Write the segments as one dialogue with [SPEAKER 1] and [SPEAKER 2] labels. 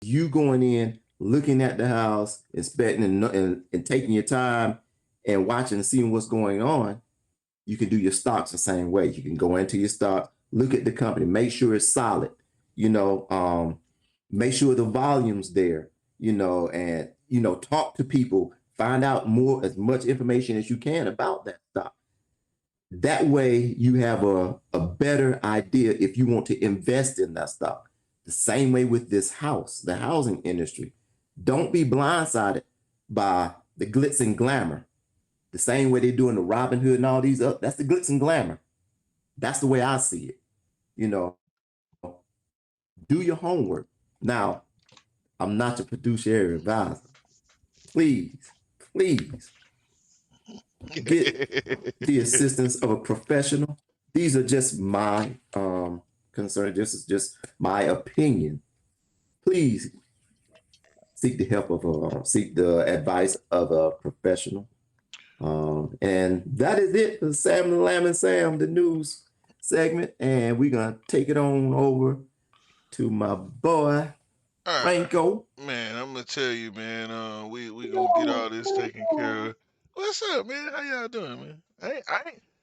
[SPEAKER 1] You going in, looking at the house, inspecting and taking your time and watching and seeing what's going on. You can do your stocks the same way. You can go into your stock, look at the company, make sure it's solid, you know, make sure the volume's there, and talk to people, find out more as much information as you can about that stock. That way you have a better idea if you want to invest in that stock. The same way with this house, the housing industry. Don't be blindsided by the glitz and glamour. The same way they're doing the Robin Hood and all these other, that's the glitz and glamour. That's the way I see it. You know, do your homework. Now, I'm not your fiduciary advisor. Please, please get the assistance of a professional. These are just my concerns. This is just my opinion. Please seek the advice of a professional. And that is it for Sam the Lamb and Sam, the news segment. And we're gonna take it on over to my boy
[SPEAKER 2] All right,
[SPEAKER 1] Franco.
[SPEAKER 2] man. I'm gonna tell you, man. We gonna get all this taken care of. What's up, man? How y'all doing, man?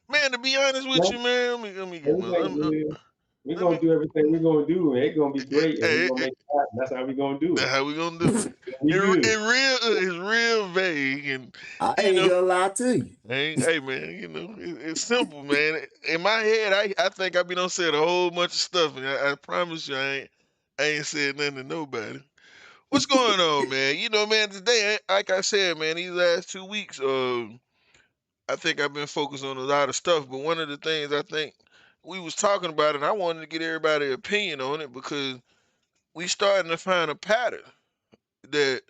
[SPEAKER 2] Man. To be honest with you, man. Let me get my.
[SPEAKER 3] Everything good. We're
[SPEAKER 2] Let me
[SPEAKER 3] gonna do everything we're gonna do, and it's gonna be great, and we're
[SPEAKER 2] hey,
[SPEAKER 3] gonna make it happen. That's how we're gonna do
[SPEAKER 2] that's
[SPEAKER 3] it.
[SPEAKER 2] how we gonna do it.
[SPEAKER 3] We good.
[SPEAKER 2] It's real vague, and
[SPEAKER 1] I
[SPEAKER 2] you
[SPEAKER 1] ain't
[SPEAKER 2] know,
[SPEAKER 1] gonna lie to you.
[SPEAKER 2] hey man, it's simple, man. In my head, I think I been on said a whole bunch of stuff, and I promise you, I ain't said nothing to nobody. What's going on, man? Man, today, like I said, man, these last 2 weeks, I think I've been focused on a lot of stuff, but one of the things I think we was talking about, and I wanted to get everybody's opinion on it because we starting to find a pattern that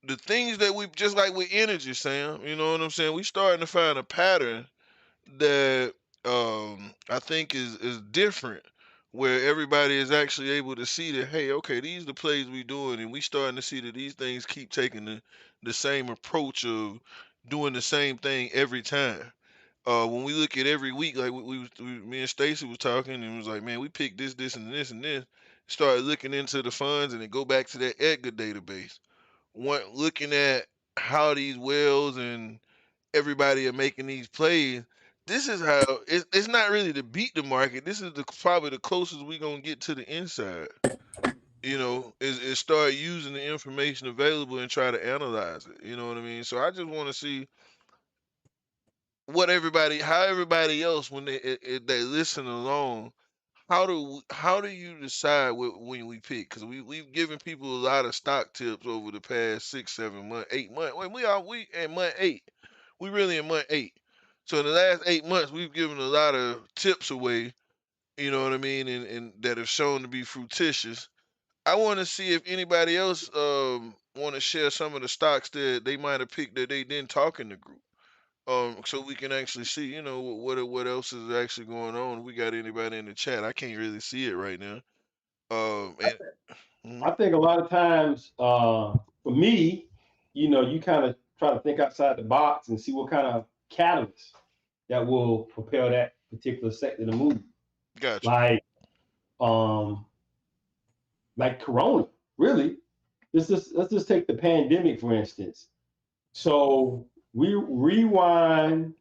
[SPEAKER 2] the things that we just like with energy, Sam. You know what I'm saying? We starting to find a pattern that I think is different, where everybody is actually able to see that, hey, okay, these are the plays we doing, and we starting to see that these things keep taking the same approach of doing the same thing every time. When we look at every week, like me and Stacy was talking, and it was like, man, we picked this, and this, and this. Started looking into the funds, and then go back to that Edgar database. Looking at how these wells and everybody are making these plays. This is how it's not really to beat the market. This is probably the closest we're gonna get to the inside. Is start using the information available and try to analyze it. You know what I mean? So I just want to see how everybody else when if they listen along. How do you decide when we pick? Because we've given people a lot of stock tips over the past 6, 7 months, 8 months. When we in month 8. We really in month 8. So in the last 8 months, we've given a lot of tips away. You know what I mean, and that have shown to be fructitious. I want to see if anybody else want to share some of the stocks that they might have picked that they didn't talk in the group. So we can actually see, what else is actually going on. We got anybody in the chat? I can't really see it right now. And
[SPEAKER 3] I
[SPEAKER 2] mhm.
[SPEAKER 3] think a lot of times, for me, you kind of try to think outside the box and see what kind of catalyst that will propel that particular sector to move.
[SPEAKER 2] Gotcha.
[SPEAKER 3] Like, um, like Corona, really. Let's just take the pandemic for instance. So we rewind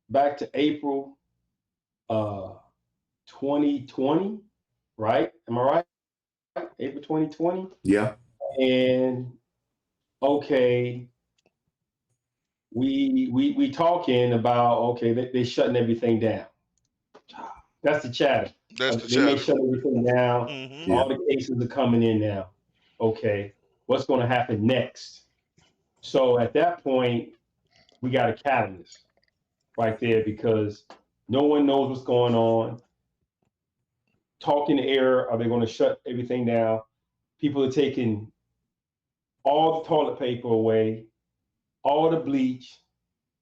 [SPEAKER 3] back to April uh 2020, right? Am I right? April 2020.
[SPEAKER 1] Yeah.
[SPEAKER 3] And okay, we talking about okay, they shutting everything down. That's the chatter.
[SPEAKER 2] That's the
[SPEAKER 3] They may
[SPEAKER 2] chatter.
[SPEAKER 3] shut everything down.
[SPEAKER 2] Hmm.
[SPEAKER 1] Yeah.
[SPEAKER 3] All the cases are coming in now. Okay, what's going to happen next? So at that point, we got a catalyst right there because no one knows what's going on. Talk in the air. Are they going to shut everything down? People are taking all the toilet paper away, all the bleach,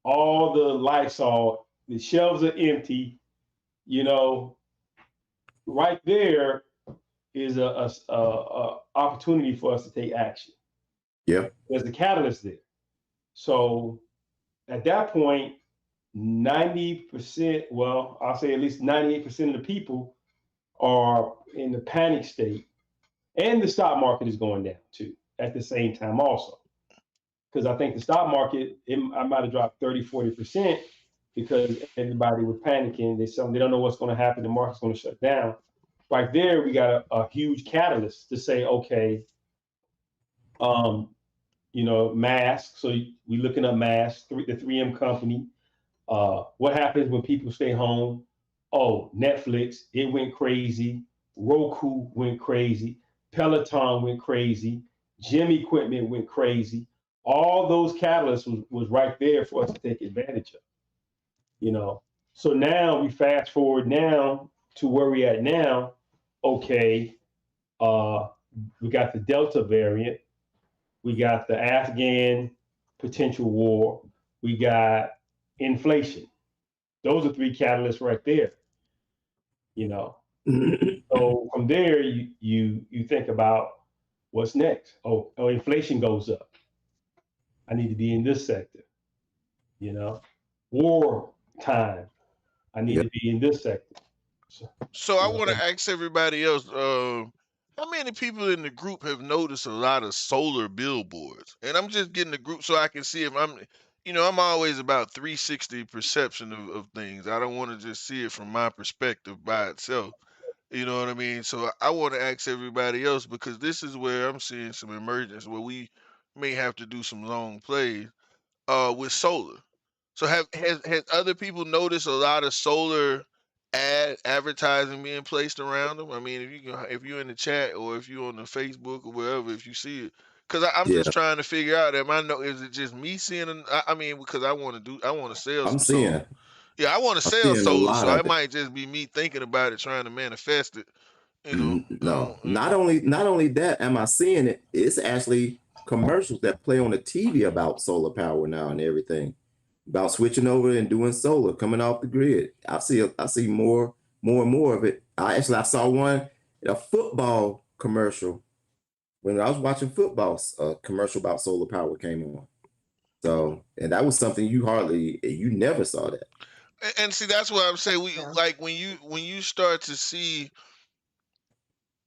[SPEAKER 3] all the Lysol. The shelves are empty. You know, right there is a opportunity for us to take action.
[SPEAKER 1] Yeah.
[SPEAKER 3] There's a catalyst there. So at that point, 90%, well, I'll say at least 98% of the people are in the panic state And the stock market is going down too at the same time also. Because I think the stock market, I might have dropped 30, 40% because everybody was panicking. They don't know what's going to happen. The market's going to shut down. Right there, we got a huge catalyst to say, okay, um, masks. So we looking at masks, the 3M company. What happens when people stay home? Oh, Netflix, it went crazy. Roku went crazy. Peloton went crazy. Gym equipment went crazy. All those catalysts was right there for us to take advantage of. You know, so now we fast forward now to where we at now. Okay, uh, we got the Delta variant. We got the Afghan potential war. We got inflation. Those are three catalysts right there. You know. So from there, you think about what's next. Oh, inflation goes up. I need to be in this sector. You know, war time. I need
[SPEAKER 1] Yep.
[SPEAKER 3] to be in this sector.
[SPEAKER 2] So I want to ask everybody else, how many people in the group have noticed a lot of solar billboards? And I'm just getting the group so I can see if I'm always about 360 perception of things. I don't want to just see it from my perspective by itself. You know what I mean? So I want to ask everybody else because this is where I'm seeing some emergence where we may have to do some long plays with solar. So has other people noticed a lot of solar advertising being placed around them? I mean, if you're in the chat or if you're on the Facebook or wherever, if you see it, because I'm
[SPEAKER 1] Yeah,
[SPEAKER 2] just trying to figure out, is it just me seeing? I mean, because I want to sell
[SPEAKER 1] I'm
[SPEAKER 2] some solar.
[SPEAKER 1] seeing
[SPEAKER 2] Yeah, I want to
[SPEAKER 1] I'm
[SPEAKER 2] sell
[SPEAKER 1] seeing a
[SPEAKER 2] solar,
[SPEAKER 1] lot
[SPEAKER 2] so it
[SPEAKER 1] of it.
[SPEAKER 2] might just be me thinking about it, trying to manifest it. You know, I
[SPEAKER 1] No,
[SPEAKER 2] don't,
[SPEAKER 1] not only that am I seeing it, it's actually commercials that play on the TV about solar power now and everything, about switching over and doing solar, coming off the grid. I see more and more of it. I saw one, a football commercial when I was watching football. A commercial about solar power came on. So, and that was something you never saw that.
[SPEAKER 2] and see that's what I'm saying. We
[SPEAKER 4] Yeah.
[SPEAKER 2] like when you start to see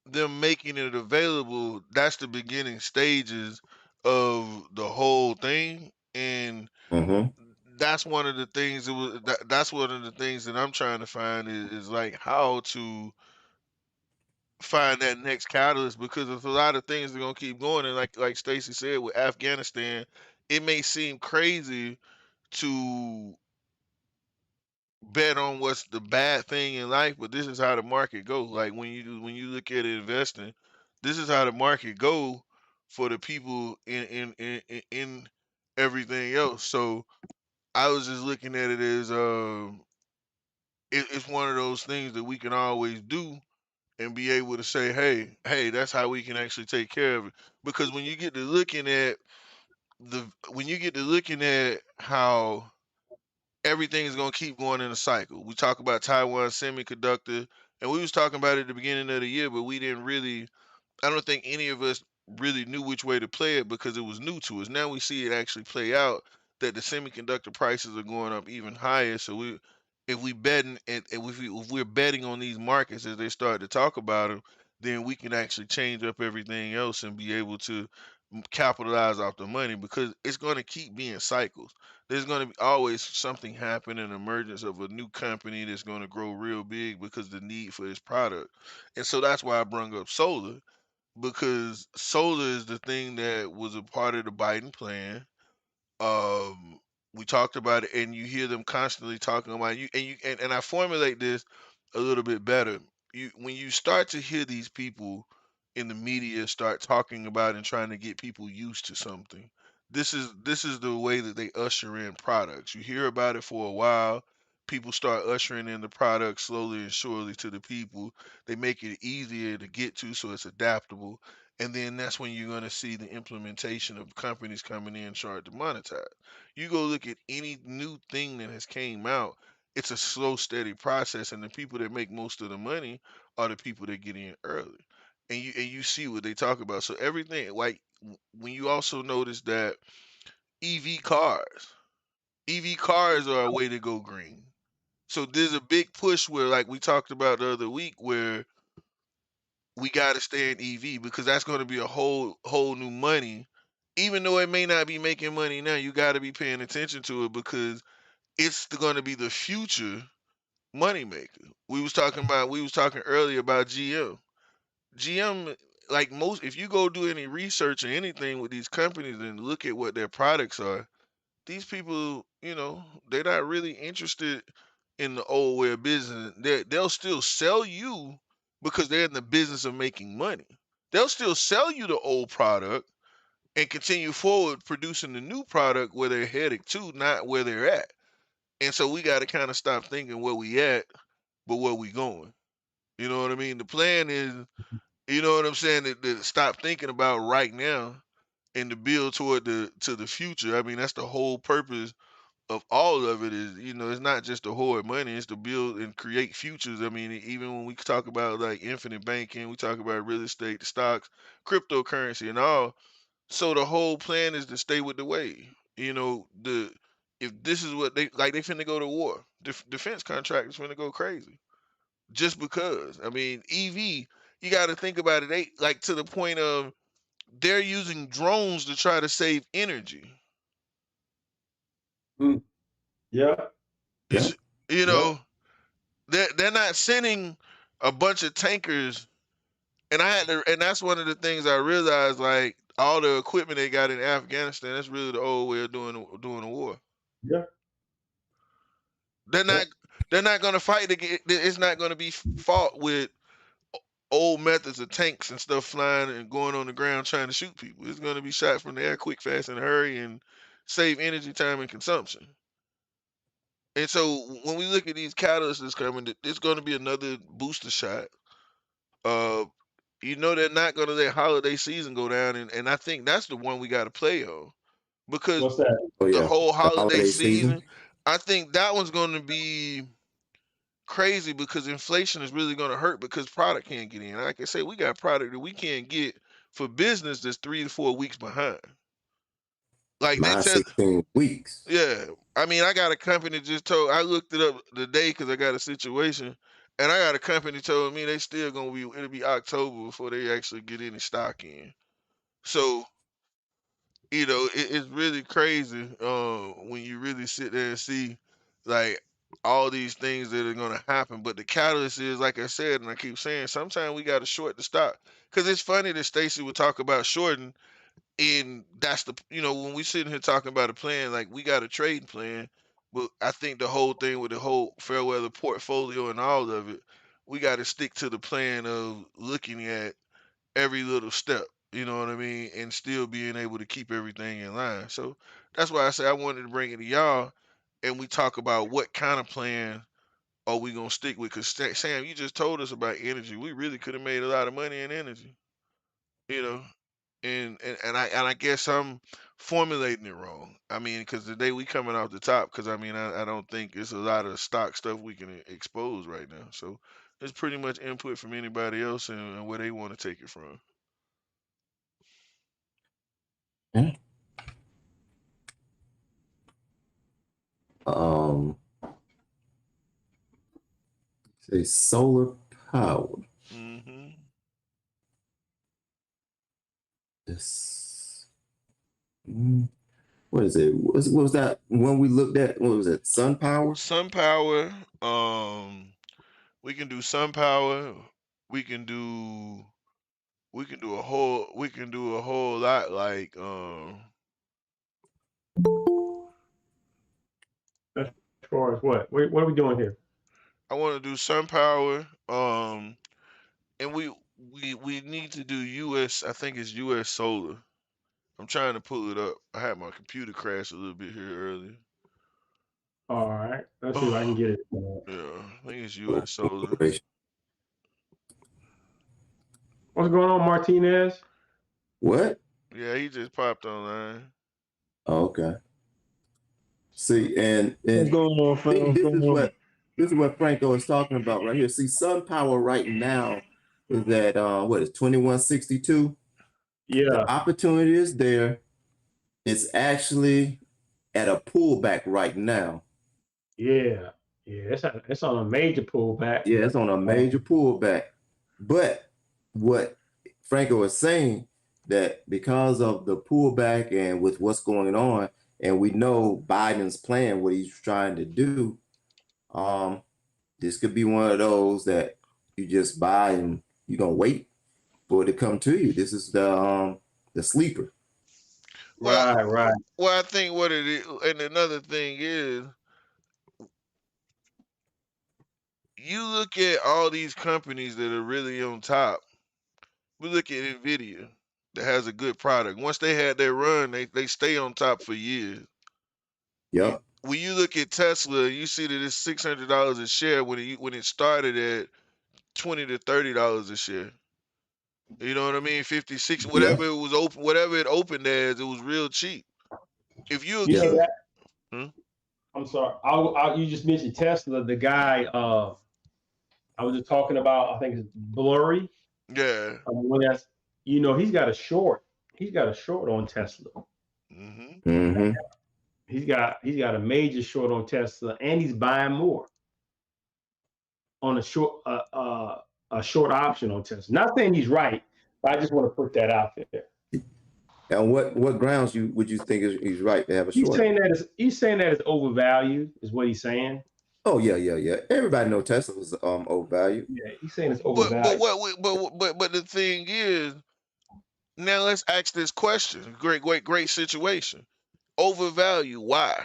[SPEAKER 2] them making it available, that's the beginning stages of the whole thing. And
[SPEAKER 1] Mm-hmm.
[SPEAKER 2] that's one of the things that's one of the things that I'm trying to find is like how to find that next catalyst because there's a lot of things that are gonna keep going. And like Stacy said with Afghanistan, it may seem crazy to bet on what's the bad thing in life, but this is how the market goes. Like when you look at investing, this is how the market go for the people in everything else. So I was just looking at it as it's one of those things that we can always do and be able to say, hey, that's how we can actually take care of it. Because when you get to looking at how everything is gonna keep going in a cycle. We talk about Taiwan Semiconductor, and we was talking about it at the beginning of the year, but we didn't really. I don't think any of us really knew which way to play it because it was new to us. Now we see it actually play out that the semiconductor prices are going up even higher. So if we betting and if we're betting on these markets as they start to talk about them, then we can actually change up everything else and be able to capitalize off the money because it's going to keep being cycles. There's going to be always something happen, an emergence of a new company that's going to grow real big because the need for its product. And so that's why I brung up solar because solar is the thing that was a part of the Biden plan. Um, we talked about it, and you hear them constantly talking about and I formulate this a little bit better. When you start to hear these people in the media start talking about and trying to get people used to something, this is the way that they usher in products. You hear about it for a while. People start ushering in the product slowly and surely to the people. They make it easier to get to, so it's adaptable. And then that's when you're going to see the implementation of companies coming in trying to monetize. You go look at any new thing that has came out, it's a slow, steady process, and the people that make most of the money are the people that get in early. And you see what they talk about. So everything like when you also notice that EV cars, EV cars are a way to go green. So there's a big push where, like we talked about the other week, where we got to stay in EV because that's going to be a whole new money. Even though it may not be making money now, you got to be paying attention to it because it's going to be the future moneymaker. We was talking earlier about GM. GM, like most, if you go do any research or anything with these companies and look at what their products are, these people, they're not really interested in the old way of business. They'll still sell you because they're in the business of making money. They'll still sell you the old product and continue forward producing the new product where they're headed to, not where they're at. And so we got to kind of stop thinking where we at, but where we going. You know what I mean? The plan is, you know what I'm saying, to stop thinking about right now and to build toward the future. I mean, that's the whole purpose of all of it is, it's not just to hoard money, it's to build and create futures. I mean, even when we talk about like infinite banking, we talk about real estate, the stocks, cryptocurrency and all. So the whole plan is to stay with the wave. If this is what they finna go to war. Defense contractors finna go crazy. Just because. I mean, EV, you gotta think about it. They like to the point of they're using drones to try to save energy.
[SPEAKER 3] Yeah.
[SPEAKER 2] It's, you know, they're not sending a bunch of tankers, and that's one of the things I realized. Like all the equipment they got in Afghanistan, that's really the old way of doing the war.
[SPEAKER 3] Yeah.
[SPEAKER 2] They're not going to fight again. It's not going to be fought with old methods of tanks and stuff flying and going on the ground trying to shoot people. It's going to be shot from the air, quick, fast, and hurry, and save energy, time, and consumption. And so when we look at these catalysts that's coming, it's going to be another booster shot. They're not going to let holiday season go down, and I think that's the one we got to play on because
[SPEAKER 3] What's that?
[SPEAKER 2] the whole
[SPEAKER 1] The
[SPEAKER 2] holiday season, I think that one's going to be crazy because inflation is really going to hurt because product can't get in. Like I say, we got product that we can't get for business that's 3 to 4 weeks behind. Like they said,
[SPEAKER 1] 16 weeks.
[SPEAKER 2] yeah. I mean, I got a company I looked it up today because I got a situation, and I got a company told me they still it'll be October before they actually get any stock in. So, it's really crazy when you really sit there and see like all these things that are going to happen. But the catalyst is, like I said, and I keep saying, sometimes we got to short the stock because it's funny that Stacy would talk about shorting. And that's when we sitting here talking about a plan, like we got a trading plan, but I think the whole thing with the whole Fairweather portfolio and all of it, we got to stick to the plan of looking at every little step, you know what I mean, and still being able to keep everything in line. So that's why I say I wanted to bring it to y'all, and we talk about what kind of plan are we gonna stick with? Because Sam, you just told us about energy. We really could have made a lot of money in energy, you know. And I guess I'm formulating it wrong. I mean, because today we coming off the top. Because I mean, I don't think it's a lot of stock stuff we can expose right now. So it's pretty much input from anybody else and where they want to take it from.
[SPEAKER 1] Yeah. Say solar power.
[SPEAKER 2] Mm-hmm.
[SPEAKER 1] This. What is it? What was that one we looked at? What was it? Sun power?
[SPEAKER 2] Sun power. We can do sun power. We can do a whole lot like
[SPEAKER 3] As far as what? What are we doing here?
[SPEAKER 2] I want to do sun power. And we need to do US. I think it's US solar. I'm trying to pull it up. I had my computer crash a little bit here earlier.
[SPEAKER 3] All right. Let's see if I can get it.
[SPEAKER 2] Yeah, I think it's US solar.
[SPEAKER 3] What's going on, Martinez?
[SPEAKER 1] What?
[SPEAKER 2] Yeah, he just popped online.
[SPEAKER 1] Oh, okay. See, and
[SPEAKER 4] What's going on, fam?
[SPEAKER 1] this is what Franco is talking about right here. See, sun power right now is at what is 2162?
[SPEAKER 3] Yeah.
[SPEAKER 1] The opportunity is there. It's actually at a pullback right now.
[SPEAKER 3] Yeah. Yeah. It's on a major pullback.
[SPEAKER 1] Yeah, it's on a major pullback. But what Franco was saying, that because of the pullback and with what's going on, and we know Biden's plan, what he's trying to do, um, this could be one of those that you just buy and you're gonna wait for it to come to you. This is the sleeper.
[SPEAKER 2] Well,
[SPEAKER 3] Right.
[SPEAKER 2] well, I think what it is, and another thing is, you look at all these companies that are really on top. We look at Nvidia that has a good product. Once they had their run, they stay on top for years.
[SPEAKER 1] Yep.
[SPEAKER 2] When you look at Tesla, you see that it's $600 a share when it started at $20 to $30 a share. You know what I mean? 56,
[SPEAKER 1] Yeah.
[SPEAKER 2] whatever it was open, whatever it opened as, it was real cheap. If you
[SPEAKER 3] You see
[SPEAKER 1] Yeah.
[SPEAKER 3] that?
[SPEAKER 2] Hmm?
[SPEAKER 3] I'm sorry. You just mentioned Tesla. The guy I was just talking about, I think it's Blurry.
[SPEAKER 2] Yeah.
[SPEAKER 3] When that's, he's got a short. He's got a short on Tesla.
[SPEAKER 2] Hmm.
[SPEAKER 1] Mm-hmm.
[SPEAKER 3] He's got a major short on Tesla, and he's buying more on a short option on Tesla. Not saying he's right, but I just want to put that out there.
[SPEAKER 1] And what grounds would you think is right to have a
[SPEAKER 3] He's
[SPEAKER 1] short?
[SPEAKER 3] saying that it's overvalued, is what he's saying.
[SPEAKER 1] Oh yeah. Everybody know Tesla was overvalued.
[SPEAKER 3] Yeah, he's saying it's
[SPEAKER 2] But
[SPEAKER 3] overvalued.
[SPEAKER 2] but the thing is, now let's ask this question. Great situation. Overvalue. Why?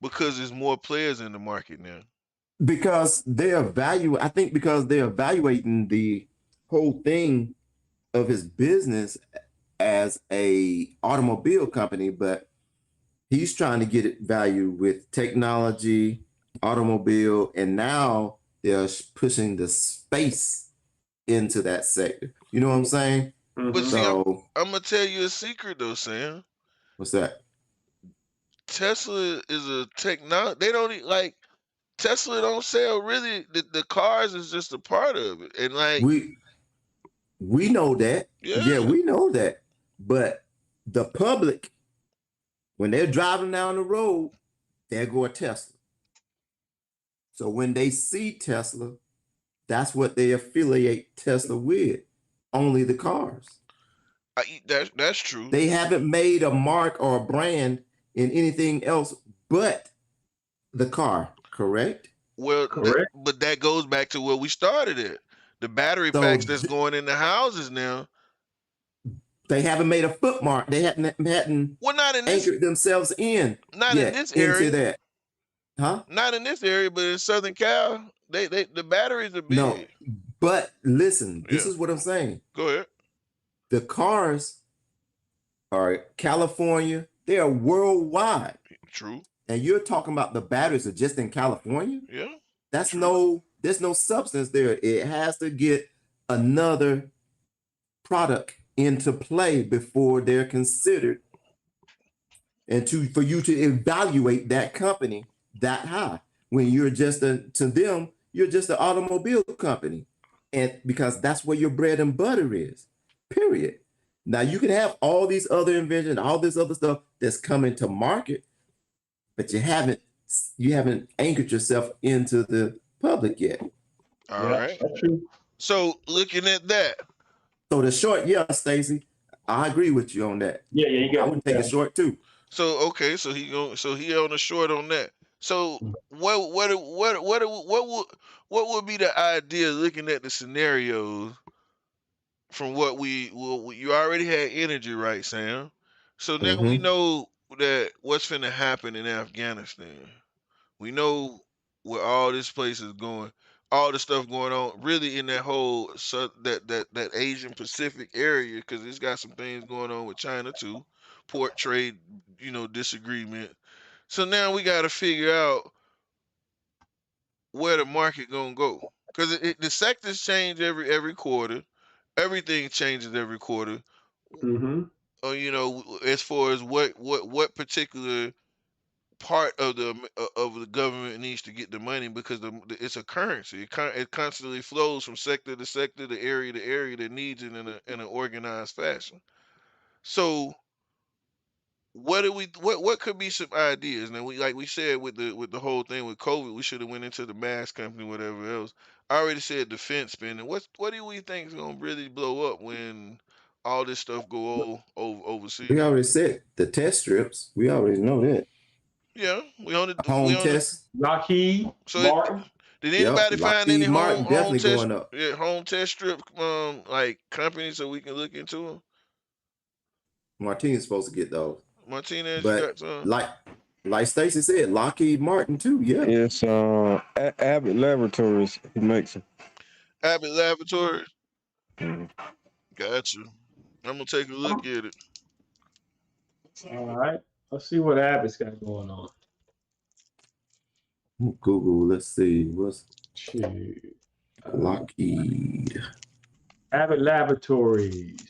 [SPEAKER 2] Because there's more players in the market now.
[SPEAKER 1] Because I think because they're evaluating the whole thing of his business as a automobile company, but he's trying to get it valued with technology, automobile, and now they're pushing the space into that sector. You know what I'm saying?
[SPEAKER 2] But see,
[SPEAKER 1] So
[SPEAKER 2] I'm gonna tell you a secret though, Sam.
[SPEAKER 1] what's that?
[SPEAKER 2] Tesla is a technology. They don't like Tesla. Don't sell really. The cars is just a part of it, and like
[SPEAKER 1] We know that. Yeah,
[SPEAKER 2] yeah,
[SPEAKER 1] we know that. But the public, when they're driving down the road, there go a Tesla. So when they see Tesla, that's what they affiliate Tesla with. Only the cars.
[SPEAKER 2] that's true.
[SPEAKER 1] They haven't made a mark or a brand in anything else but the car, correct?
[SPEAKER 2] Well,
[SPEAKER 3] Correct.
[SPEAKER 2] but that goes back to where we started at. The battery
[SPEAKER 1] So
[SPEAKER 2] packs that's going in the houses now.
[SPEAKER 1] they haven't made a footmark. They hadn't
[SPEAKER 2] Well, not in this,
[SPEAKER 1] anchored themselves in
[SPEAKER 2] not in
[SPEAKER 1] yet
[SPEAKER 2] this
[SPEAKER 1] into
[SPEAKER 2] area.
[SPEAKER 1] that. Huh?
[SPEAKER 2] Not in this area, but in Southern Cal, they the batteries are
[SPEAKER 1] No.
[SPEAKER 2] big.
[SPEAKER 1] But listen, this
[SPEAKER 2] Yeah.
[SPEAKER 1] is what I'm saying.
[SPEAKER 2] Go ahead.
[SPEAKER 1] The cars are California, they are worldwide.
[SPEAKER 2] True.
[SPEAKER 1] And you're talking about the batteries are just in California?
[SPEAKER 2] Yeah.
[SPEAKER 1] There's no substance there. It has to get another product into play before they're considered, and for you to evaluate that company that high when you're just to them you're just an automobile company, and because that's where your bread and butter is, period. Now you can have all these other inventions, all this other stuff that's coming to market, but you haven't anchored yourself into the public yet.
[SPEAKER 2] All
[SPEAKER 3] Yeah,
[SPEAKER 2] right.
[SPEAKER 3] that's true.
[SPEAKER 2] So looking at that,
[SPEAKER 1] So the short, yeah, Stacy, I agree with you on that.
[SPEAKER 3] Yeah, you
[SPEAKER 1] I
[SPEAKER 3] got
[SPEAKER 1] would take a short too.
[SPEAKER 2] so okay, so he on a short on that. So what would be the idea looking at the scenarios from what you already had energy, right, Sam? So now we
[SPEAKER 1] Mm-hmm.
[SPEAKER 2] know that what's finna happen in Afghanistan. We know where all this place is going, all the stuff going on, really in that whole that Asian Pacific area, because it's got some things going on with China too, port trade, disagreement. So now we got to figure out where the market gonna go, because the sectors change every quarter, everything changes every quarter.
[SPEAKER 3] Mm-hmm.
[SPEAKER 2] As far as what particular part of the government needs to get the money, because it's a currency. It constantly flows from sector to sector, to area that needs it in an organized fashion. So what could be some ideas? Now we said with the whole thing with COVID, we should have went into the mask company, whatever else. I already said defense spending. What do we think is gonna really blow up when all this stuff go
[SPEAKER 1] We
[SPEAKER 2] overseas?
[SPEAKER 1] already said the test strips. We already know that.
[SPEAKER 2] Yeah, we
[SPEAKER 1] Home
[SPEAKER 2] on the
[SPEAKER 1] test.
[SPEAKER 3] Lockheed
[SPEAKER 2] so
[SPEAKER 3] Martin.
[SPEAKER 2] did
[SPEAKER 1] Yep.
[SPEAKER 2] anybody find any
[SPEAKER 1] Lockheed Martin definitely going up.
[SPEAKER 2] home test strip like companies so we can look into them?
[SPEAKER 1] Martin's supposed to get those.
[SPEAKER 2] Martinez, you
[SPEAKER 1] But
[SPEAKER 2] got some?
[SPEAKER 1] like Stacy said, Lockheed Martin too. Yeah.
[SPEAKER 4] It's Abbott Laboratories who makes them.
[SPEAKER 2] Abbott Laboratories.
[SPEAKER 4] Mhm.
[SPEAKER 2] Got you. I'm gonna take a look at it.
[SPEAKER 3] All right. Let's see what Abbott's got going on.
[SPEAKER 1] Google. Let's see. What's
[SPEAKER 3] Shoot.
[SPEAKER 1] Lockheed?
[SPEAKER 3] Abbott Laboratories.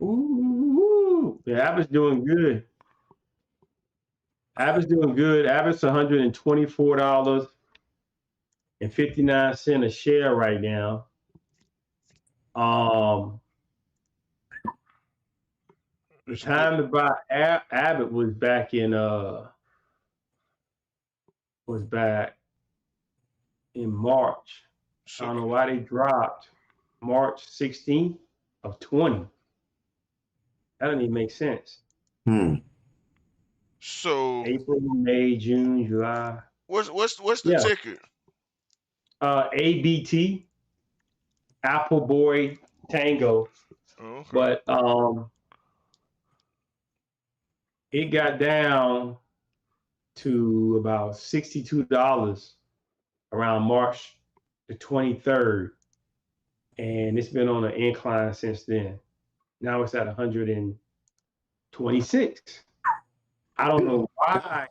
[SPEAKER 3] Ooh, yeah, Abbott's doing good. Abbott's doing good. Abbott's $124.59 a share right now. The time to buy Abbott was back in March. I don't know why they dropped March 16th of 20. That doesn't even make sense.
[SPEAKER 2] So
[SPEAKER 3] April, May, June, July.
[SPEAKER 2] what's the ticker?
[SPEAKER 3] ABT, Apple Boy Tango.
[SPEAKER 2] Okay.
[SPEAKER 3] But it got down to about $62 around March the 23rd. And it's been on an incline since then. Now it's at 126. I don't know why.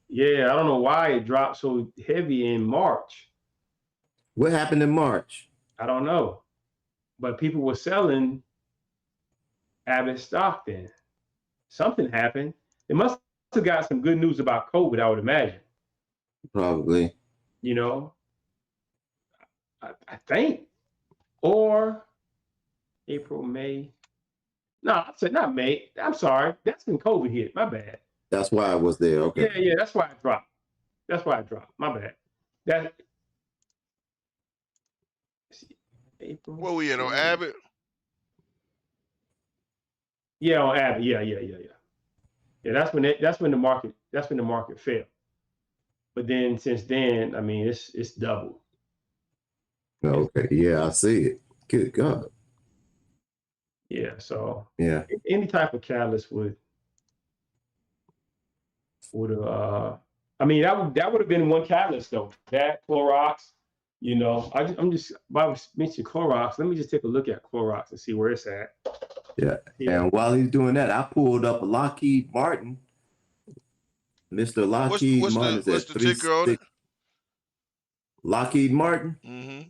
[SPEAKER 3] Yeah, I don't know why it dropped so heavy in March.
[SPEAKER 1] What happened in March?
[SPEAKER 3] I don't know. But people were selling Abbott stock then. Something happened. It must have got some good news about COVID, I would imagine.
[SPEAKER 1] Probably.
[SPEAKER 3] You know, I think. Or April, May. No, I said not May. I'm sorry. That's when COVID hit. My bad.
[SPEAKER 1] That's why I was there. Okay.
[SPEAKER 3] Yeah, that's why it dropped. My bad. April.
[SPEAKER 2] Where we at on Abbott?
[SPEAKER 3] Yeah, on Abbott. Yeah. Yeah, that's when the market fell. But then since then, I mean, it's doubled.
[SPEAKER 1] Okay. Yeah, I see it. Good God.
[SPEAKER 3] Yeah. So
[SPEAKER 1] yeah,
[SPEAKER 3] any type of catalyst would have. I mean, that would have been one catalyst though. That Clorox. You know, I'm just while we mentioned Clorox, let me just take a look at Clorox and see where it's at.
[SPEAKER 1] Yeah. And while he's doing that, I pulled up Lockheed Martin. Mr. Lockheed Martin is at 360. Lockheed Martin.
[SPEAKER 2] Mm-hmm.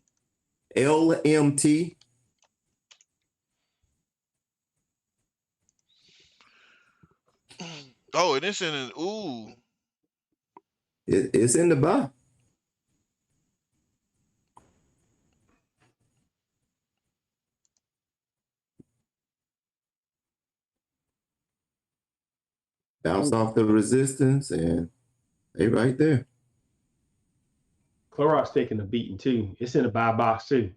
[SPEAKER 1] LMT.
[SPEAKER 2] Oh, and it's in an ooh.
[SPEAKER 1] It's in the buy. Bounce off the resistance and they right there.
[SPEAKER 3] Clorox taking a beating too. It's in the buy box too.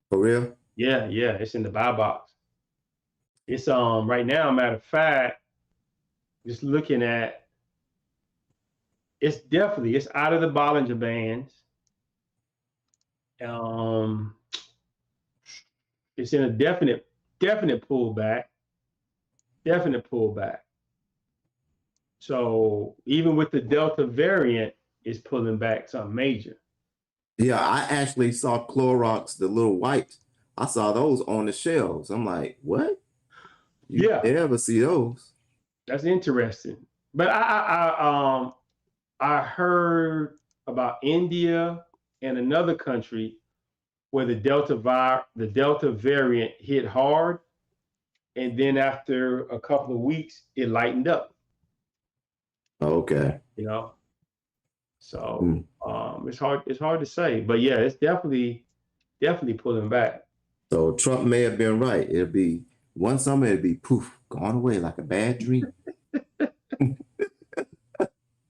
[SPEAKER 1] For real?
[SPEAKER 3] Yeah, it's in the buy box. It's right now, matter of fact, just looking at it's out of the Bollinger Bands. It's in a definite pullback. Definite pullback. So even with the Delta variant, it's pulling back something major.
[SPEAKER 1] Yeah, I actually saw Clorox, the little wipes. I saw those on the shelves. I'm like, what? You never see those.
[SPEAKER 3] That's interesting. But I heard about India and another country where the Delta variant hit hard, and then after a couple of weeks, it lightened up.
[SPEAKER 1] Okay.
[SPEAKER 3] You know, so it's hard to say, but yeah, it's definitely pulling back.
[SPEAKER 1] So Trump may have been right. It'll be one summer it'd be poof, gone away like a bad dream.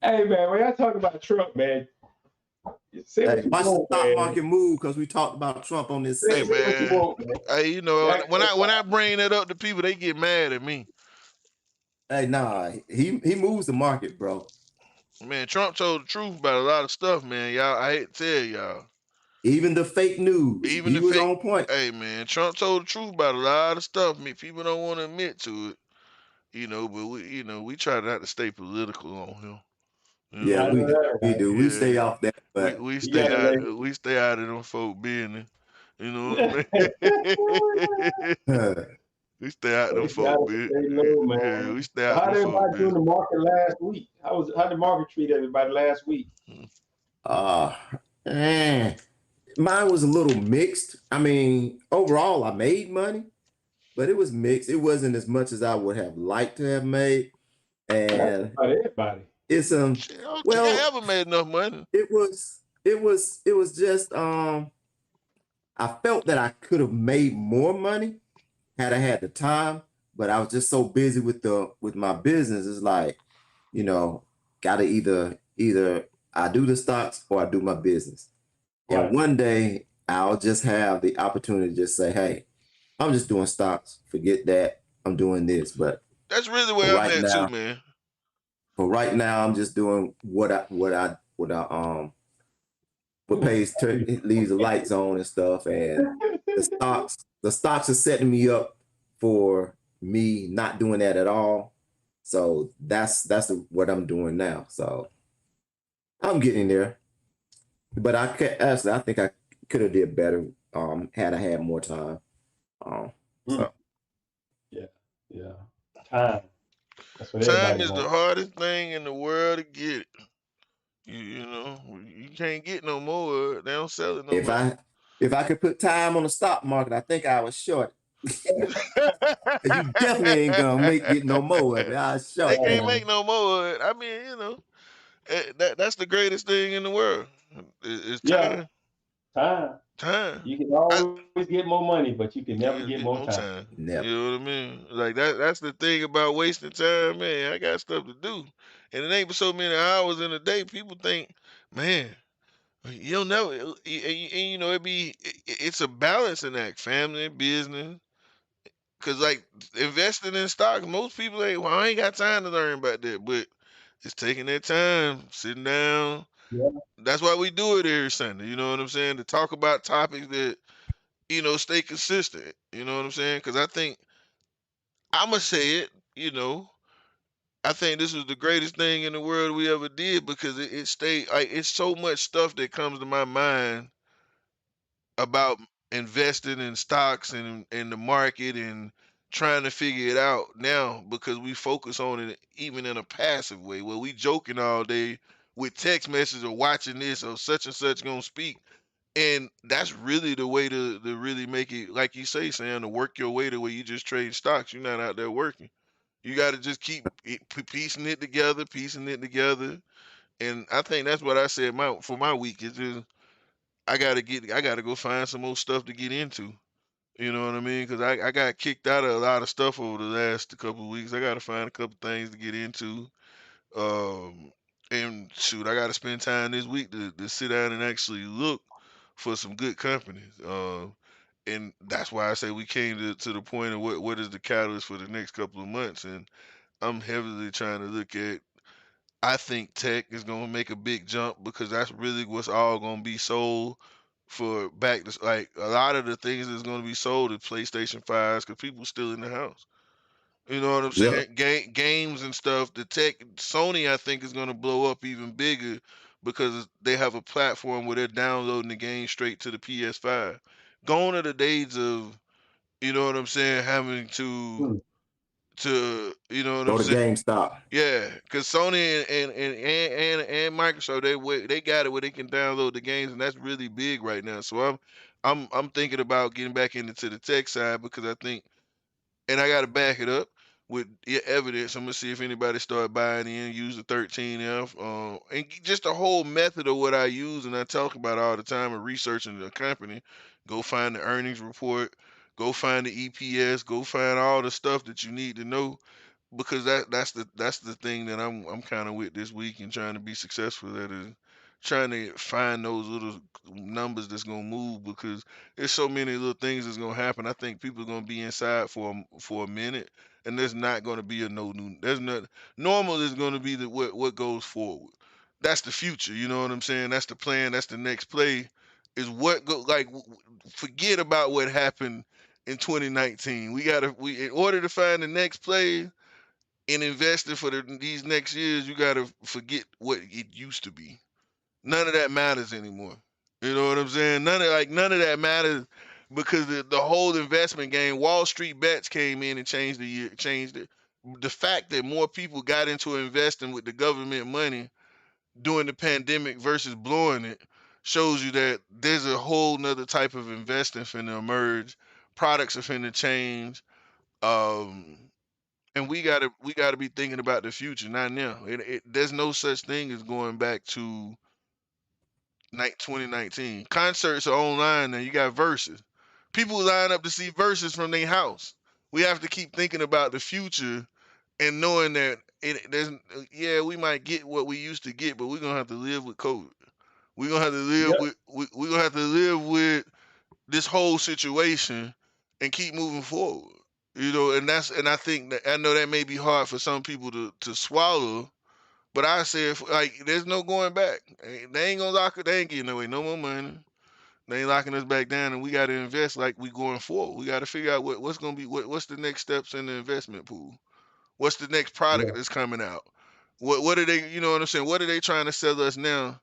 [SPEAKER 3] Hey man, when I talk about Trump, man, say what
[SPEAKER 1] Hey,
[SPEAKER 3] you
[SPEAKER 1] watch the
[SPEAKER 3] want,
[SPEAKER 1] stock
[SPEAKER 3] man.
[SPEAKER 1] market move because we talked about Trump on this
[SPEAKER 3] Say,
[SPEAKER 2] Hey
[SPEAKER 1] segment.
[SPEAKER 3] say what you
[SPEAKER 2] man,
[SPEAKER 3] want, man.
[SPEAKER 2] hey, you know,
[SPEAKER 3] That-
[SPEAKER 2] when I bring that up to people, they get mad at me.
[SPEAKER 1] Hey, nah, he moves the market, bro.
[SPEAKER 2] Man, Trump told the truth about a lot of stuff, man. Y'all, I hate to tell y'all.
[SPEAKER 1] Even the fake news,
[SPEAKER 2] Even
[SPEAKER 1] he
[SPEAKER 2] the
[SPEAKER 1] was
[SPEAKER 2] fake.
[SPEAKER 1] on point.
[SPEAKER 2] Hey man, Trump told the truth about a lot of stuff. Me, people don't want to admit to it, you know. But we try not to stay political on him. You
[SPEAKER 1] Yeah,
[SPEAKER 3] I
[SPEAKER 2] know,
[SPEAKER 3] know that,
[SPEAKER 1] we
[SPEAKER 3] right?
[SPEAKER 1] do. We stay
[SPEAKER 2] yeah,
[SPEAKER 1] off that, but
[SPEAKER 2] we
[SPEAKER 3] You
[SPEAKER 2] stay
[SPEAKER 3] gotta
[SPEAKER 2] out.
[SPEAKER 3] let
[SPEAKER 2] We stay out of them folk business. You know what I mean? We stay out of them
[SPEAKER 3] you gotta
[SPEAKER 2] folk business.
[SPEAKER 3] stay low,
[SPEAKER 2] Yeah,
[SPEAKER 3] man.
[SPEAKER 2] we stay
[SPEAKER 3] So
[SPEAKER 2] out
[SPEAKER 3] how
[SPEAKER 2] them
[SPEAKER 3] did
[SPEAKER 2] folk
[SPEAKER 3] everybody do in
[SPEAKER 2] business.
[SPEAKER 3] the market last week? How did the market treat everybody last week?
[SPEAKER 1] uh, eh, mine was a little mixed. I mean, overall, I made money, but it was mixed. It wasn't as much as I would have liked to have made,
[SPEAKER 3] That's
[SPEAKER 1] and
[SPEAKER 3] about everybody.
[SPEAKER 1] it's
[SPEAKER 2] Shit, I don't think I
[SPEAKER 1] well,
[SPEAKER 2] ever made enough money.
[SPEAKER 1] it was just I felt that I could have made more money had I had the time, but I was just so busy with my business. It's like, you know, gotta either I do the stocks or I do my business. And
[SPEAKER 3] Right.
[SPEAKER 1] one day I'll just have the opportunity to just say, hey, I'm just doing stocks. Forget that. I'm doing this. But
[SPEAKER 2] That's really
[SPEAKER 1] for
[SPEAKER 2] where I'm
[SPEAKER 1] right
[SPEAKER 2] at too,
[SPEAKER 1] now,
[SPEAKER 2] man.
[SPEAKER 1] I'm just doing what pays it leaves the lights on and stuff. And the stocks are setting me up for me not doing that at all. So that's what I'm doing now. So I'm getting there. But I think I could have did better had I had more time. So
[SPEAKER 3] Yeah, yeah. Time. That's what
[SPEAKER 2] Time
[SPEAKER 3] everybody
[SPEAKER 2] is the
[SPEAKER 3] wants.
[SPEAKER 2] hardest thing in the world to get. You know, you can't get no more. They don't sell it no
[SPEAKER 1] if
[SPEAKER 2] more.
[SPEAKER 1] I could put time on the stock market, I think I was short. You definitely ain't gonna get no more of it. I
[SPEAKER 2] They
[SPEAKER 1] short
[SPEAKER 2] can't
[SPEAKER 1] that.
[SPEAKER 2] make no more. I mean, that's the greatest thing in the world. It's
[SPEAKER 3] Yeah,
[SPEAKER 2] time.
[SPEAKER 3] time.
[SPEAKER 2] Time.
[SPEAKER 3] You can
[SPEAKER 2] I
[SPEAKER 3] always get more money, but you can never
[SPEAKER 2] can't
[SPEAKER 3] get
[SPEAKER 2] get
[SPEAKER 3] more
[SPEAKER 2] more
[SPEAKER 3] time.
[SPEAKER 2] time. You
[SPEAKER 1] Never.
[SPEAKER 2] know what I mean? Like that's the thing about wasting time, man. I got stuff to do, and it ain't but so many hours in a day. People think, man, you'll never. And you know, it's a balancing act, family, business. Cause like investing in stocks, most people ain't. Well, I ain't got time to learn about that, but it's taking their time, sitting down.
[SPEAKER 3] Yeah.
[SPEAKER 2] That's why we do it every Sunday. You know what I'm saying? To talk about topics that stay consistent. You know what I'm saying? Because I think I'ma say it. You know, I think this was the greatest thing in the world we ever did because it stayed. Like it's so much stuff that comes to my mind about investing in stocks and in the market and trying to figure it out now because we focus on it even in a passive way where we joking all day with text messages or watching this or such and such gonna speak. And that's really the way to really make it, like you say, Sam, to work your way to where you just trade stocks. You're not out there working. You got to just keep piecing it together, piecing it together. And I think that's what I said for my week is just I gotta go find some more stuff to get into. You know what I mean? Because I got kicked out of a lot of stuff over the last couple of weeks. I got to find a couple things to get into. Um, and shoot, I got to spend time this week to sit down and actually look for some good companies. And that's why I say we came to the point of what is the catalyst for the next couple of months. And I'm heavily trying to look at. I think tech is going to make a big jump because that's really what's all going to be sold for back to like a lot of the things that's going to be sold is PlayStation 5s because people still in the house. You know what I'm
[SPEAKER 1] Yep.
[SPEAKER 2] saying? Games and stuff. The tech Sony, I think, is going to blow up even bigger because they have a platform where they're downloading the game straight to the PS5. Gone are the days of, you know what I'm saying, having
[SPEAKER 3] Hmm.
[SPEAKER 2] to you know what I'm
[SPEAKER 1] Go to
[SPEAKER 2] saying.
[SPEAKER 1] GameStop.
[SPEAKER 2] Yeah, because Sony and Microsoft they got it where they can download the games and that's really big right now. So I'm thinking about getting back into the tech side because I think and I got to back it up with evidence. I'm gonna see if anybody start buying in, use the 13F, and just the whole method of what I use and I talk about all the time and researching the company. Go find the earnings report. Go find the EPS. Go find all the stuff that you need to know, because that's the thing that I'm kind of with this week and trying to be successful at, is trying to find those little numbers that's gonna move, because there's so many little things that's gonna happen. I think people are gonna be inside for a minute, and there's not gonna be a no new. There's not normal is gonna be the what goes forward. That's the future. You know what I'm saying? That's the plan. That's the next play. Is what go like. Forget about what happened in 2019. We in order to find the next play and investing for these next years, you got to forget what it used to be. None of that matters anymore. You know what I'm saying? None of that matters, because the whole investment game, Wall Street bets came in and changed it. The fact that more people got into investing with the government money during the pandemic versus blowing it shows you that there's a whole nother type of investing finna emerge. Products are finna change. Um, and we gotta be thinking about the future, not now. There's no such thing as going back to 2019. Concerts are online now. You got Versus. People line up to see Versus from their house. We have to keep thinking about the future and knowing that we might get what we used to get, but we're gonna have to live with COVID. We're gonna have to live
[SPEAKER 3] Yep.
[SPEAKER 2] with we're gonna have to live with this whole situation and keep moving forward. And I think that, I know that may be hard for some people to swallow, but I say, like, there's no going back. They ain't gonna lock it. They ain't getting away no more money. They ain't locking us back down, and we got to invest like we going forward. We got to figure out what's gonna be what's the next steps in the investment pool. What's the next product
[SPEAKER 3] Yeah.
[SPEAKER 2] that's coming out? What are they? You know what I'm saying? What are they trying to sell us now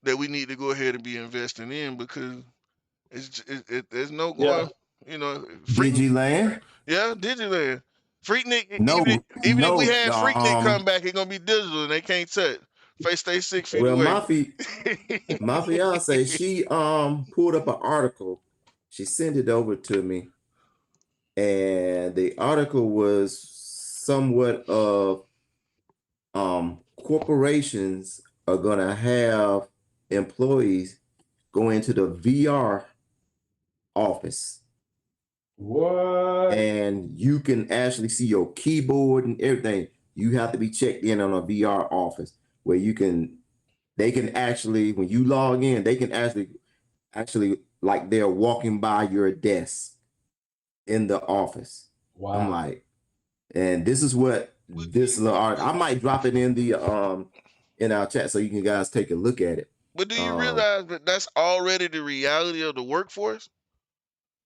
[SPEAKER 2] that we need to go ahead and be investing in? Because there's no
[SPEAKER 3] Yeah.
[SPEAKER 2] going. Freak.
[SPEAKER 1] Digiland?
[SPEAKER 2] Yeah, Digiland. Freaknik.
[SPEAKER 1] No,
[SPEAKER 2] Even if we
[SPEAKER 1] no.
[SPEAKER 2] had Freaknik come back, it's gonna be digital, and they can't touch. Face stay 6 feet
[SPEAKER 1] Well,
[SPEAKER 2] away.
[SPEAKER 1] my fiance, she pulled up an article. She sent it over to me, and the article was somewhat of corporations are gonna have employees go into the VR office,
[SPEAKER 3] What?
[SPEAKER 1] and you can actually see your keyboard and everything. You have to be checked in on a VR office where they can actually, when you log in, they can actually like they're walking by your desk in the office. I'm
[SPEAKER 3] Wow.
[SPEAKER 1] like, and this is what this little art. I might drop it in our chat so you can guys take a look at it.
[SPEAKER 2] But do you
[SPEAKER 1] Um,
[SPEAKER 2] realize that that's already the reality of the workforce?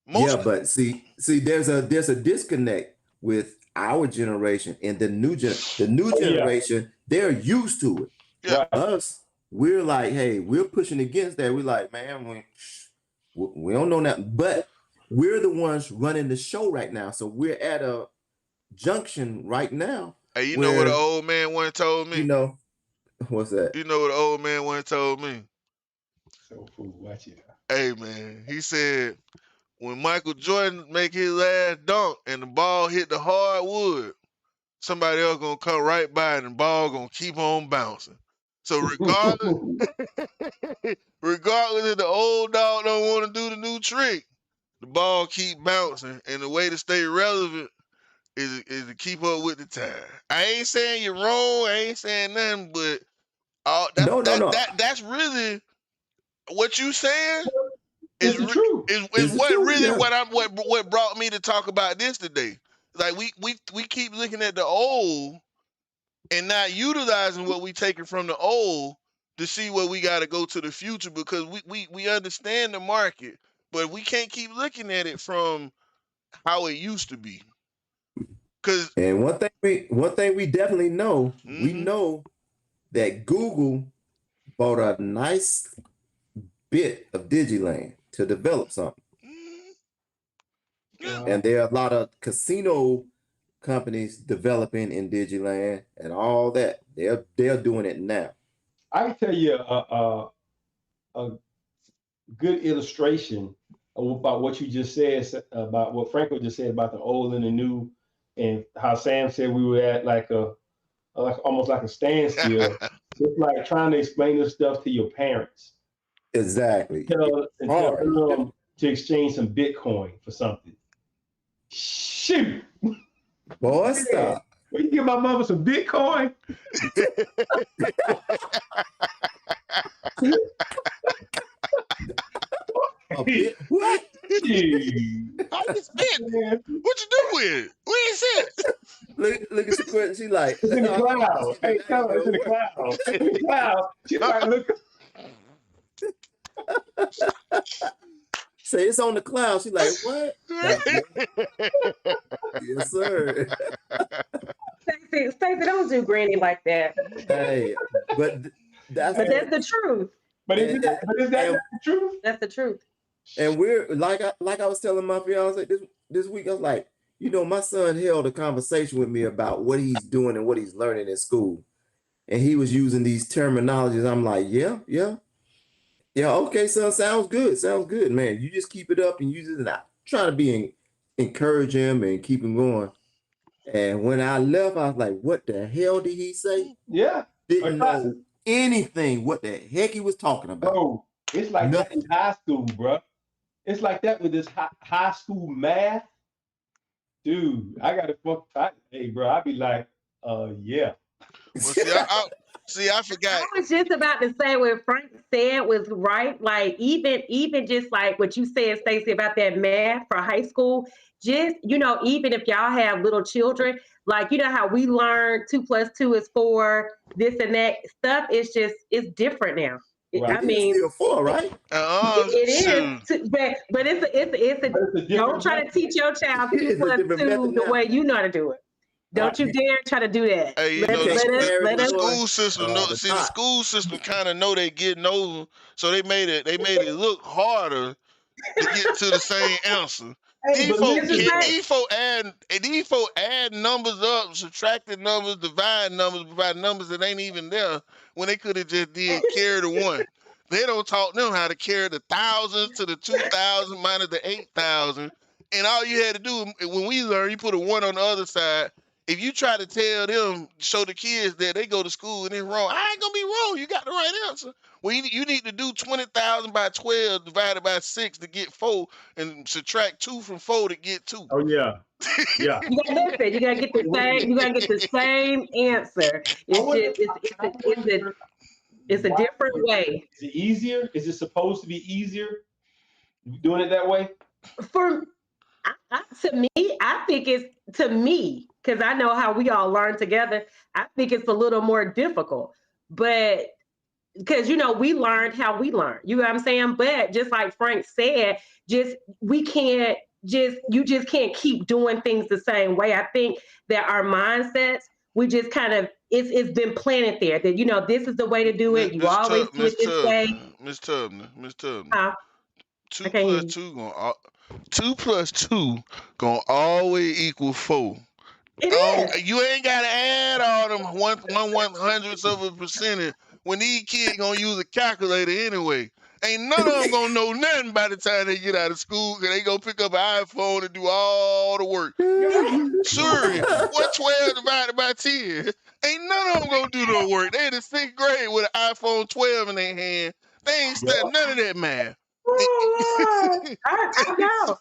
[SPEAKER 1] Yeah, but see, there's a disconnect with our generation and the new
[SPEAKER 3] Yeah.
[SPEAKER 1] generation. They're used to it.
[SPEAKER 2] Yeah.
[SPEAKER 3] Right.
[SPEAKER 1] Us, we're like, hey, we're pushing against that. We're like, man, we don't know that, but we're the ones running the show right now. So we're at a junction right now.
[SPEAKER 2] Hey, you know what an
[SPEAKER 1] where,
[SPEAKER 2] old man once told me?
[SPEAKER 1] you know, what's that?
[SPEAKER 2] You know what an old man once told me?
[SPEAKER 3] So fool, watch it.
[SPEAKER 2] Hey, man, he said, when Michael Jordan make his last dunk and the ball hit the hardwood, somebody else gonna come right by and the ball gonna keep on bouncing. So regardless if the old dog don't want to do the new trick, the ball keep bouncing, and the way to stay relevant is to keep up with the time. I ain't saying you're wrong. I ain't saying nothing, but
[SPEAKER 1] No.
[SPEAKER 2] that's really what you saying.
[SPEAKER 3] It's the truth.
[SPEAKER 2] Is
[SPEAKER 1] It's the
[SPEAKER 2] what
[SPEAKER 1] truth,
[SPEAKER 2] really
[SPEAKER 1] yeah.
[SPEAKER 2] what brought me to talk about this today. Like we keep looking at the old and not utilizing what we taking from the old to see where we got to go to the future, because we understand the market, but we can't keep looking at it from how it used to be. Cause
[SPEAKER 1] And one thing we definitely know, we know that Google bought a nice bit of Digiland to develop something.
[SPEAKER 2] Yeah.
[SPEAKER 1] And there are a lot of casino companies developing in Digiland and all that. They're doing it now.
[SPEAKER 3] I can tell you a good illustration about what you just said, about what Franco just said about the old and the new, and how Sam said we were at like almost like a standstill. It's like trying to explain this stuff to your parents.
[SPEAKER 1] Exactly.
[SPEAKER 3] Tell them to exchange some Bitcoin for something. Shoot.
[SPEAKER 1] Boy, stop.
[SPEAKER 3] Will you give my mama some Bitcoin?
[SPEAKER 1] A bit, what?
[SPEAKER 3] Shoot.
[SPEAKER 2] How you spend?
[SPEAKER 3] Man,
[SPEAKER 2] What you do with it? Where is it?
[SPEAKER 1] Look at Sequent. She like,
[SPEAKER 3] it's in the cloud. Hey, tell her it's in the cloud. It's in the cloud. She like, look.
[SPEAKER 1] say it's on the cloud. She like, what? Yes, sir.
[SPEAKER 5] Stacey, don't do Granny like that.
[SPEAKER 1] Hey, but that's
[SPEAKER 5] But that's the truth.
[SPEAKER 3] But is that the truth?
[SPEAKER 5] That's the truth.
[SPEAKER 1] and we're like I was telling my fiance this week. I was like, you know, my son held a conversation with me about what he's doing and what he's learning in school, and he was using these terminologies. I'm like, yeah. Okay, son, sounds good, man. You just keep it up and use it. And I try to encourage him and keep him going. And when I left, I was like, what the hell did he say?
[SPEAKER 3] Yeah.
[SPEAKER 1] Didn't know anything what the heck he was talking about.
[SPEAKER 3] Bro, it's like that in high school, bro. It's like that with this high school math. Dude, I got to hey, bro, I'd be like, yeah.
[SPEAKER 2] Well, I forgot.
[SPEAKER 5] I was just about to say what Frank said was right. Like even just like what you said, Stacey, about that math for high school. Just, you know, even if y'all have little children, like, you know how we learn 2 + 2 is 4, this and that stuff. It's different now.
[SPEAKER 3] Right.
[SPEAKER 5] I mean,
[SPEAKER 1] still 4, right?
[SPEAKER 5] it is, but it's a don't try to teach your child 2 + 2 the way you know how to do it. Don't you dare try to do that.
[SPEAKER 2] Hey, you know,
[SPEAKER 5] Let
[SPEAKER 2] the
[SPEAKER 5] us.
[SPEAKER 2] school system. See, the school system kind of know they getting over, so they made it look harder to get to the same answer. These folk add numbers up, subtracting numbers, dividing numbers, providing numbers that ain't even there when they could have just did carry the one. They don't taught them how to carry the thousands to the 2,000 minus the 8,000. And all you had to do when we learned, you put a 1 on the other side. If you try to tell them, show the kids that they go to school and it's wrong, I ain't gonna be wrong. You got the right answer. Well, you need to do 20,000 by 12 divided by 6 to get 4, and subtract 2 from 4 to get 2.
[SPEAKER 3] Oh yeah, yeah.
[SPEAKER 5] You gotta get the same. You gotta get the same answer. It's a different way.
[SPEAKER 3] Is it easier? Is it supposed to be easier doing it that way?
[SPEAKER 5] To me, I think it's because I know how we all learn together. I think it's a little more difficult, but because, you know, we learned how we learn. You know what I'm saying? But just like Frank said, you just can't keep doing things the same way. I think that our mindsets, we just kind of, it's been planted there that, you know, this is the way to do it. You always do it this way.
[SPEAKER 2] Miss Tubman. 2 + 2 gonna always equal 4. You ain't gotta add all them 1/100ths of a percentage when these kids gonna use a calculator anyway. Ain't none of them gonna know nothing by the time they get out of school, because they gonna pick up an iPhone and do all the work. Sure, what 12 divided by 10? Ain't none of them gonna do no work. They in the 6th grade with an iPhone 12 in their hand. They ain't studying none of that math.
[SPEAKER 5] I know.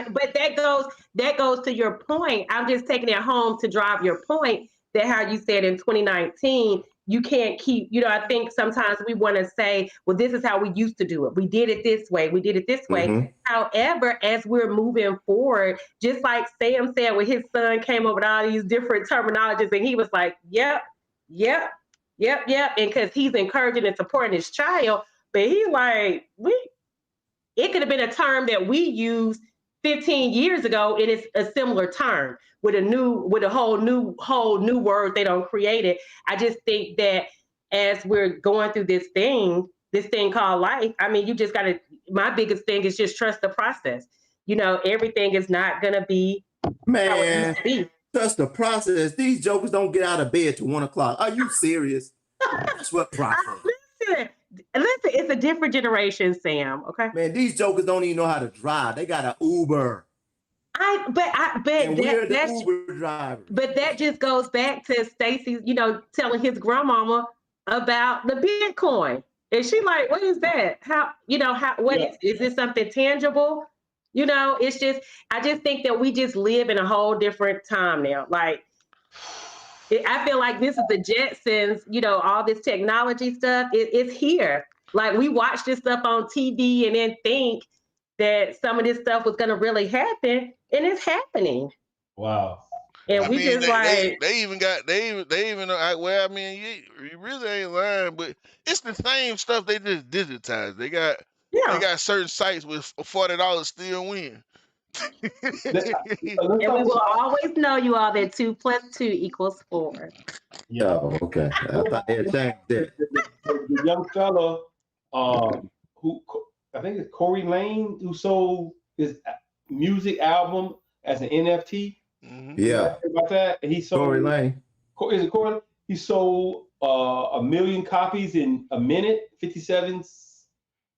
[SPEAKER 5] But that goes to your point. I'm just taking it home to drive your point that how you said in 2019, you can't keep, you know, I think sometimes we want to say, well, this is how we used to do it. We did it this way.
[SPEAKER 1] Mm-hmm.
[SPEAKER 5] However, as we're moving forward, just like Sam said, when his son came up with all these different terminologies and he was like, yep. And because he's encouraging and supporting his child, but he like, it could have been a term that we used 15 years ago, and it's a similar term with a whole new word they don't create it. I just think that as we're going through this thing called life, I mean, you just gotta, my biggest thing is just trust the process. You know, everything is not gonna be,
[SPEAKER 1] man, trust the process. These jokers don't get out of bed till 1 o'clock. Are you serious? That's what process.
[SPEAKER 5] Listen, it's a different generation, Sam. Okay,
[SPEAKER 1] man, these jokers don't even know how to drive. They got an Uber.
[SPEAKER 5] We're the
[SPEAKER 1] Uber driver.
[SPEAKER 5] But that just goes back to Stacey, you know, telling his grandmama about the Bitcoin, and she like, what is that? What is this something tangible? You know, it's just, I just think that we just live in a whole different time now. Like, I feel like this is the Jetsons, you know, all this technology stuff, it's here. Like, we watch this stuff on TV and then think that some of this stuff was going to really happen, and it's happening.
[SPEAKER 3] Wow.
[SPEAKER 5] And
[SPEAKER 2] I
[SPEAKER 5] we
[SPEAKER 2] mean,
[SPEAKER 5] just like,
[SPEAKER 2] they even got they even well, I mean, you really ain't lying, but it's the same stuff they just digitized. They
[SPEAKER 5] yeah.
[SPEAKER 2] got certain sites with $40 still win.
[SPEAKER 3] Let's
[SPEAKER 5] And we
[SPEAKER 3] talk
[SPEAKER 5] will always know you all that 2 + 2 = 4.
[SPEAKER 3] Yeah.
[SPEAKER 1] Oh, okay. I thought they had changed that.
[SPEAKER 3] The young fella, who I think it's Corey Lane, who sold his music album as an NFT.
[SPEAKER 2] Mhm.
[SPEAKER 1] Yeah.
[SPEAKER 3] About that, he sold.
[SPEAKER 1] Tory Lane.
[SPEAKER 3] Is it Corey? He sold 1 million copies in a minute, 57,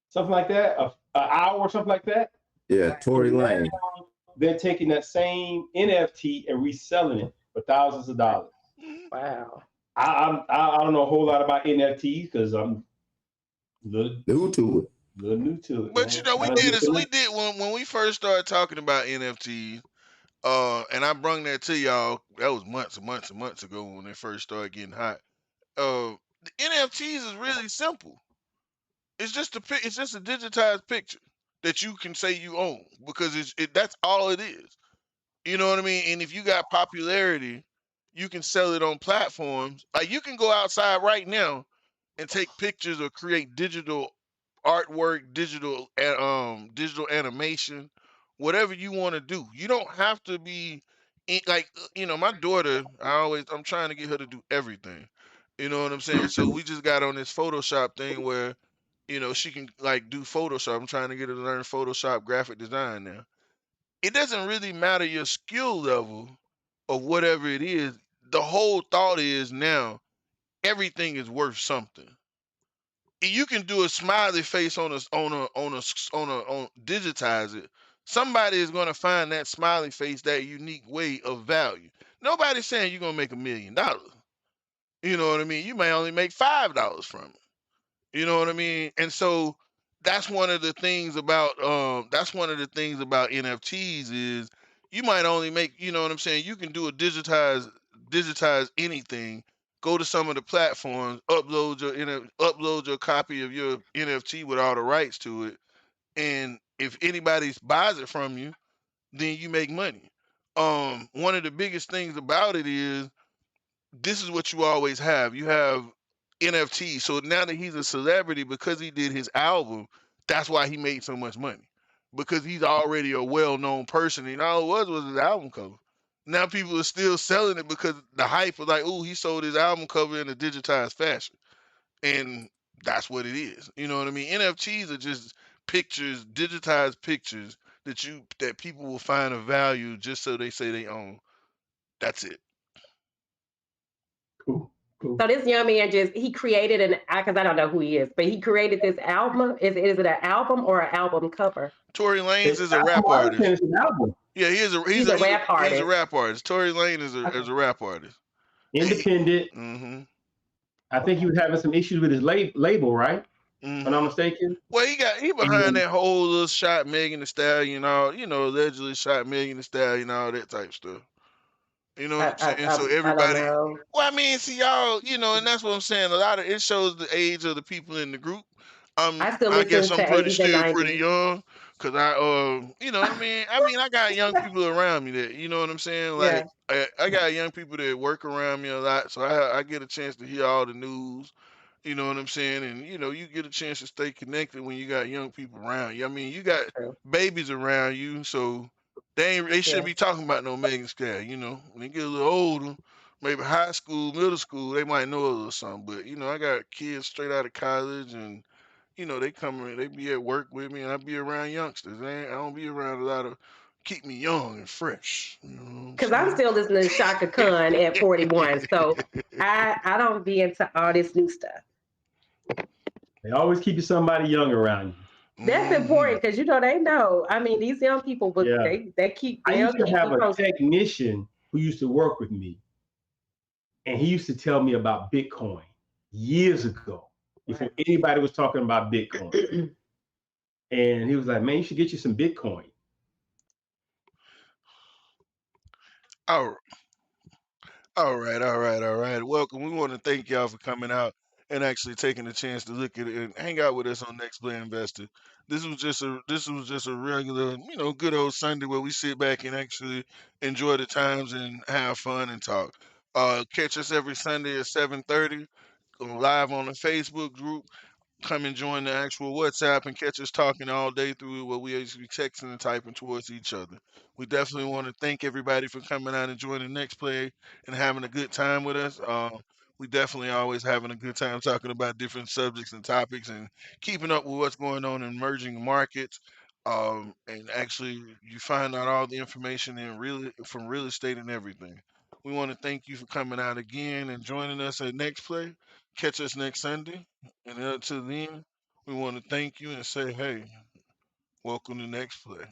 [SPEAKER 3] something like that, an hour or something like that.
[SPEAKER 1] Yeah, Tory Lane.
[SPEAKER 3] They're taking that same NFT and reselling it for thousands of dollars.
[SPEAKER 5] Wow.
[SPEAKER 3] I don't know a whole lot about NFTs because I'm
[SPEAKER 1] New to it.
[SPEAKER 3] little new to it.
[SPEAKER 2] But
[SPEAKER 3] man.
[SPEAKER 2] you know, we did when we first started talking about NFTs, and I brung that to y'all. That was months and months and months ago when they first started getting hot. The NFTs is really simple. It's just a digitized picture that you can say you own because that's all it is. You know what I mean? And if you got popularity, you can sell it on platforms. Like you can go outside right now and take pictures or create digital artwork, digital animation, whatever you want to do. You don't have to be like my daughter. I'm trying to get her to do everything. You know what I'm saying? So we just got on this Photoshop thing where she can like do Photoshop. I'm trying to get her to learn Photoshop graphic design now. It doesn't really matter your skill level of whatever it is. The whole thought is now everything is worth something. You can do a smiley face on digitize it. Somebody is going to find that smiley face, that unique way of value. Nobody's saying you're going to make $1 million. You know what I mean? You may only make $5 from it. You know what I mean? And so that's one of the things about NFTs is you might only make, you know what I'm saying? You can do a digitize anything. Go to some of the platforms, upload your copy of your NFT with all the rights to it, and if anybody buys it from you, then you make money. One of the biggest things about it is this is what you always have. You have NFT. So now that he's a celebrity because he did his album, that's why he made so much money. Because he's already a well-known person. And all it was his album cover. Now people are still selling it because the hype was like, oh, he sold his album cover in a digitized fashion. And that's what it is. You know what I mean? NFTs are just pictures, digitized pictures that people will find a value just so they say they own. That's it.
[SPEAKER 3] Cool.
[SPEAKER 5] So this young man he created because I don't know who he is, but he created this album. Is it an album or an album cover?
[SPEAKER 2] Tory Lanez is a rap artist.
[SPEAKER 3] It's an album.
[SPEAKER 2] Yeah, he's a rap artist. He's a rap artist. Tory Lane is a rap artist.
[SPEAKER 3] Independent.
[SPEAKER 2] Mm-hmm.
[SPEAKER 3] I think he was having some issues with his label, right?
[SPEAKER 2] Mm-hmm.
[SPEAKER 3] If I'm not mistaken.
[SPEAKER 2] Well, he behind that whole little shot Megan Thee Stallion, allegedly shot Megan Thee Stallion, all that type stuff. You know what I'm saying? So everybody, well, I mean, see y'all, and that's what I'm saying. It shows the age of the people in the group. I guess I'm still pretty young, cause you know what I mean? I got young people around me that, you know what I'm saying? Like, yeah. I got young people that work around me a lot, so I get a chance to hear all the news. You know what I'm saying? And, you get a chance to stay connected when you got young people around you. I mean, you got babies around you, so they shouldn't be talking about no Megan Thee Stallion, When they get a little older, maybe high school, middle school, they might know a little something. But, I got kids straight out of college and, they come in, they be at work with me and I be around youngsters. I don't be around a lot of keep me young and fresh.
[SPEAKER 5] Because I'm still listening to Shaka Khan at 41. So I don't be into all this new stuff.
[SPEAKER 3] They always keep somebody young around you.
[SPEAKER 5] That's important because they know. I mean, these young people, but they keep.
[SPEAKER 3] I used to have a technician who used to work with me, and he used to tell me about Bitcoin years ago, before anybody was talking about Bitcoin. And he was like, "Man, you should get you some Bitcoin."
[SPEAKER 2] All all right. Welcome. We want to thank y'all for coming out and actually taking the chance to look at it and hang out with us on Next Play Investor. This was just a regular, good old Sunday where we sit back and actually enjoy the times and have fun and talk. Catch us every Sunday at 7:30 live on the Facebook group. Come and join the actual WhatsApp and catch us talking all day through what we actually texting and typing towards each other. We definitely want to thank everybody for coming out and joining Next Play and having a good time with us. We definitely always having a good time talking about different subjects and topics and keeping up with what's going on in emerging markets. And actually, you find out all the information from real estate and everything. We want to thank you for coming out again and joining us at Next Play. Catch us next Sunday. And until then, we want to thank you and say, hey, welcome to Next Play.